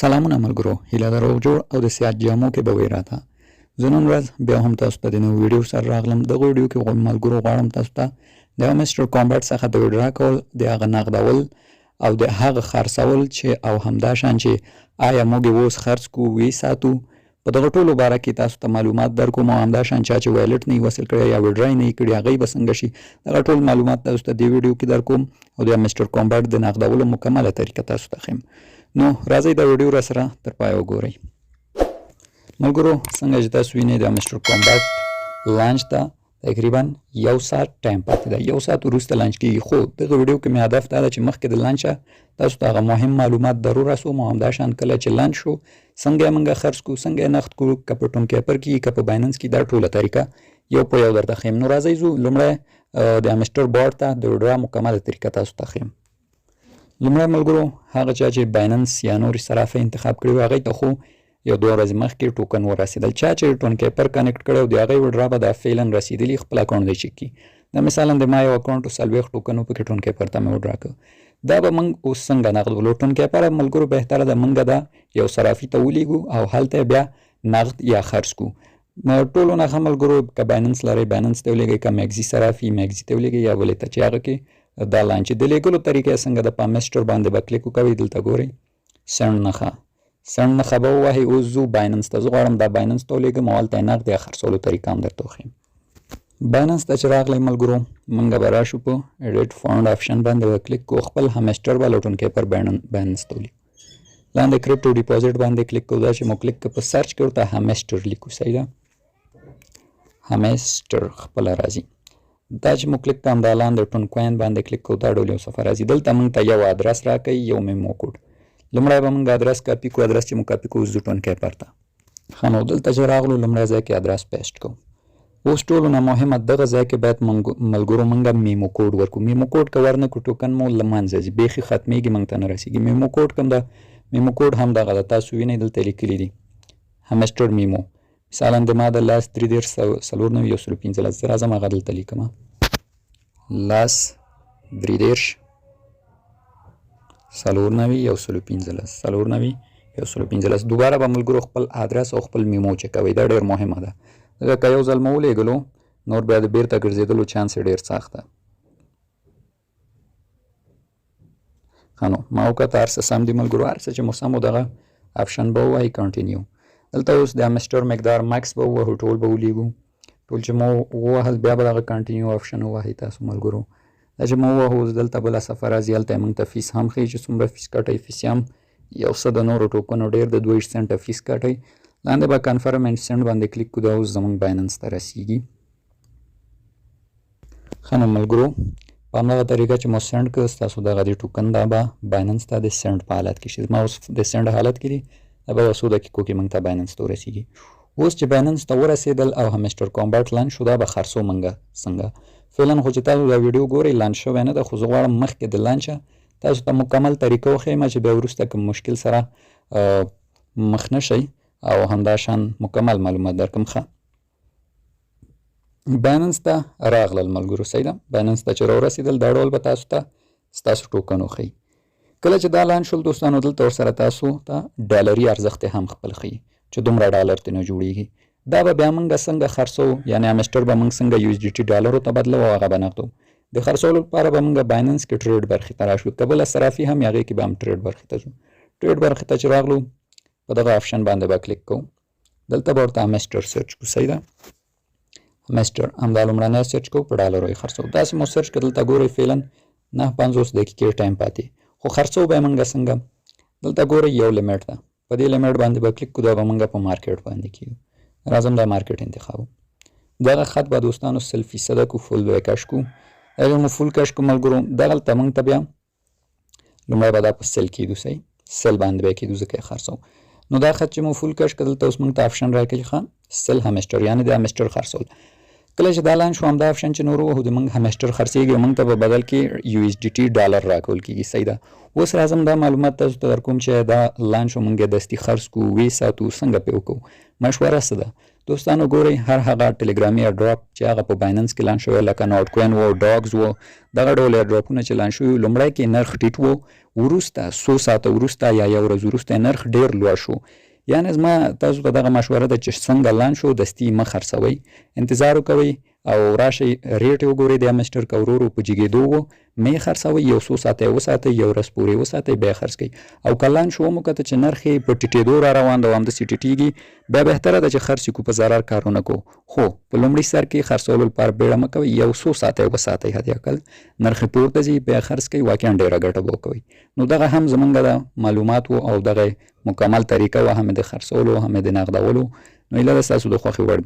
سلامونه ملګرو، هیله ده روغ جوړ او د صحت جامو کې به وي راته. زه نن ورځ بیا هم تاسو ته د نوي ویډیو سره راغلم. دغه ویډیو کې ملګرو غواړم تاسو ته د همستر کامبت څخه د ویډرا کول، د هغه نغدول او د هغه خرڅول چې او همداشان چې آیا موږ یې اوس خرڅ کو وی ساتو، په دغه ټولو باره کې تاسو ته معلومات درکوم او همداشان چا چې ویلټ نه یې وصل کړی یا ویډرا یې نه یې کړي هغه یې به څنګه شي، دغه ټول معلومات تاسو ته دې ویډیو کې درکوم او د همستر کامبت د نغدولو مکمله طریقه تاسو ته ښیم. نو راځئ دا ویډیو را سره تر پایه وګورئ. ملګرو څنګه چې تاسو وینئ د همستر کامبت لانچ ته تقریبا 1 ساعت ټایم پاتې ده. 1 ساعت وروسته لانچ کېږي، خو دغه ویډیو کې مې هدف دا ده چې مخکې د لانچه تاسو ته هغه مهم معلومات ضرور رسوم او همداشان کله چې لانچ شو څنګه یې موږ خرڅ کړو، څنګه یې نقد کړو، که په ټون کیپر کې که په بایننس کې، دا ټوله طریقه یو په یو درته ښیم. نو راځئ ځو لومړی د همستر بورډ ته د ویډرا مکمله طریقه تاسو ته ښیم. لومړی ملګرو هغه چا چې بایننس یا نورې صرافۍ انتخاب کړي وي هغوی ته خو یو 2 ورځې مخکې ټوکن ورسېدل. چا چې ټون کیپر کنیکټ کړی او د هغې ویډرا به دا فعلا رسېدلي، خپل اکاونټ دی چیک کړي. دا مثلا د ما یو اکاونټ 40 ټوکنو پکې ټون کیپر ته مې ویډرا کړ. دا به موږ اوس څنګه نغدولو؟ ټون کیپر ملګرو بهتره ده موږ دا یو صرافي ته ولیږو او هلته بیا نغد یا خرڅ کړو. ټولو نه ښه ملګرو که بایننس لرئ بایننس ته ولیږئ، که میګزي صرافي میګزي ته ولیږئ یا بلې ته چې هغه کې دا لانچ د لیږلو طریقه څنګه ده. په همستر باندې به کلیک وکوئ، دلته ګورئ سند نښه به ووهئ. اوس ځو بایننس ته. زه غواړم دا بایننس ته ولیږم او هلته یې نغد یا خرڅولو طریقه هم درته وښیم. بایننس ته چې راغلی ملګرو موږ به راشو په ایډیټ فاونډ آپشن باندې به کلیک کوو، خپل همستر به له ټون کیپر بایننس ته ولیکو. لاندې کریپټو ډیپوزیټ باندې کلیک کوو. دا چې مو کلیک په سرچ کې ورته همستر لیکو، صحیح ده، همستر خپله راځي. دا چې مو کلیک کړم دا لاندې ټون کوین باندې کلیک کوو، دا ډول یو صفحه راځي. دلته موږ ته یو ادرس راکوي، یو میمو کوډ. لومړی به موږ ادرس کاپي کوو. ادرس چې مو کاپي کوو ځو ټون کیپر ته. ښه نو دلته چې راغلو لومړی ځای کې ادرس پیسټ کوو. اوس ټولو نه مهمه دغه ځای کې باید ملګرو موږ میمو کوډ ورکړو. میمو کوډ که ورنه کړو ټوکن مو له منځه ځي، بیخي ختمیږي، موږ ته نه رسیږي. میمو کوډ کوم ده؟ میمو کوډ هم دغه ده، تاسو وینئ دلته لیکلي دي همستر میمو. مثلا د ما د لاس 3.49115 زه راځم هغه دلته لیکم، لاس 3.49115. دوباره به ملګرو خپل ادرس او خپل میمو چک کوئ، دا ډېر مهمه ده. ځکه که یو ځل مو ولیږلو نور بیا د بیرته ګرځېدلو چانس یې ډېر سخت ده. ښه نو ما وکته هر څه سم دي ملګرو. هر څه چې مو سم و دغه آپشن به ووهئ کنټینیو. دلته اوس د همستر مقدار مکس به ووهو، ټول به ولیږو. ټول چې مو ووهل بیا به دغه کنټینیو آپشن ووهئ تاسو ملګرو. دا چې مو ووهو اوس دلته بله صفحه راځي، هلته یې موږ ته فیس هم ښیي چې څومره فیس کټئ. فیس یې هم یو څه د نورو ټوکنو ډېر د 2 سنټه فیس کټئ. لاندې به کنفرم اینډ سینډ باندې کلیک کړو. دا اوس زموږ بایننس ته رسیږي. ښه نو ملګرو په همدغه طریقه چې مو سینډ کړ ستاسو دغه د ټوکن دا به بایننس ته د سینډ په حالت کې شي. زما اوس د سینډ حالت کې دي، دا به یو څو دقیقو کې موږ ته بایننس ته ورسیږي. اوس چې بایننس ته ورسېدل او همستر کامبت لانچ شو، دا به خرڅو موږ څنګه. فعلا خو چې تاسو دا ویډیو ګورئ لانچ شوی نه ده، خو زه غواړم مخکې د لانچه تاسو ته مکمل طریقه وښیم چې بیا وروسته کوم مشکل سره مخ نه شئ او همداشان مکمل معلومات درکړم. ښه بایننس ته راغلل ملګرو، صحیح ده. بایننس ته چې راورسېدل دا ډول به تاسو ته ستاسو ټوکن وښیي. کله چې دا لانچ شول دوستانو دلته ورسره تاسو ته ډالري ارزښت هم خپل ښیي چې دومره ډالر ترې نه جوړېږي. دا به بیا موږ څنګه خرڅو، یعنې همستر به موږ څنګه USDT ډالرو ته بدلو او هغه به نغدو. د خرڅولو لپاره به موږ بایننس کې ټریډ برخې ته راشو، که بله صرافي هم هغې کې به هم ټریډ برخې ته ځو. ټریډ برخې ته چې راغلو په دغه آپشن باندې به کلیک کوو. دلته به ورته همستر سرچ کوو، صحیح ده، همستر همدا لومړنی سرچ کوو، په ډالرو یې خرڅو. داسې مو سرچ کړه دلته ګورئ فعلا 9:50 دقیقې ټایم پاتې، خو خرڅو به یې موږ څنګه؟ دلته ګورئ یو لیمټ ده، په دې لیمټ باندې به کلیک کوو. دا به موږ په مارکیټ باندې کیږو. راځم دا مارکیټ انتخابو. دغه خط به دوستانو 100% کو فول به کش کو. اگر مو فول کش کو ملګرو دغلته موږ ته بیا لومړی به دا په سل کیدو، صحیح سل باندې به کیدو ځکه یې خرڅو. نو دا خط چې مو فول کش کړ دلته اوس موږ ته آپشن راکړي ښه سل همستر، یعنې د همستر خرڅول. کله چې دا لانچ شو همدا آپشن چې نور وو د موږ همستر خرڅېږي موږ ته به بدل کې USDT ډالر راکول کېږي. صحیح ده. اوس راځم دا معلومات تاسو ته درکوم چې دا لانچ موږ دستي خرڅ کوو وی ساتو څنګه پې وکړو. مشوره څه ده دوستانو؟ ګورئ هر هغه ټلګرامي ایرډراپ چې هغه په بایننس کې لانچ شوی لکه نوټ کوین وو ډاګز وو دغه ډول ایرډراپونه چې لانچ شوي لومړی کې نرخ ټیټ وو وروسته څو ساعته وروسته یا یو ورځ وروسته نرخ ډېر لوړ شو. یعنې زما تاسو ته دغه مشوره ده چې څنګه لانچ شو دستي مه خرڅوئ، انتظار وکوئ او راشئ ریټ یې وګورئ د همستر که ورو ورو په جګېدو وو مې خرڅوئ، یو څو ساعته یې وساتئ، یو ورځ پورې وساتئ بیا یې خرڅ کړئ. او که لانچ ومو کته چې نرخ یې په ټیټېدو را روان ده او همداسې ټیټېږي بیا بهتره ده چې خرڅ کړو، په ضرر کار ونه کړو. خو په لومړي سر کې خرڅولو لپاره بیړه مه کوئ، یو څو ساعته یې وساتئ حداقل نرخ یې پورته ځي بیا خرڅ کړئ، واقعا ډېره ګټه به وکوئ. نو دغه هم زمونږ د معلومات او دغه مکمل طریقه و هم د خرڅولو هم د نغدولو. نو ایله ده ستاسو د خوښې وړ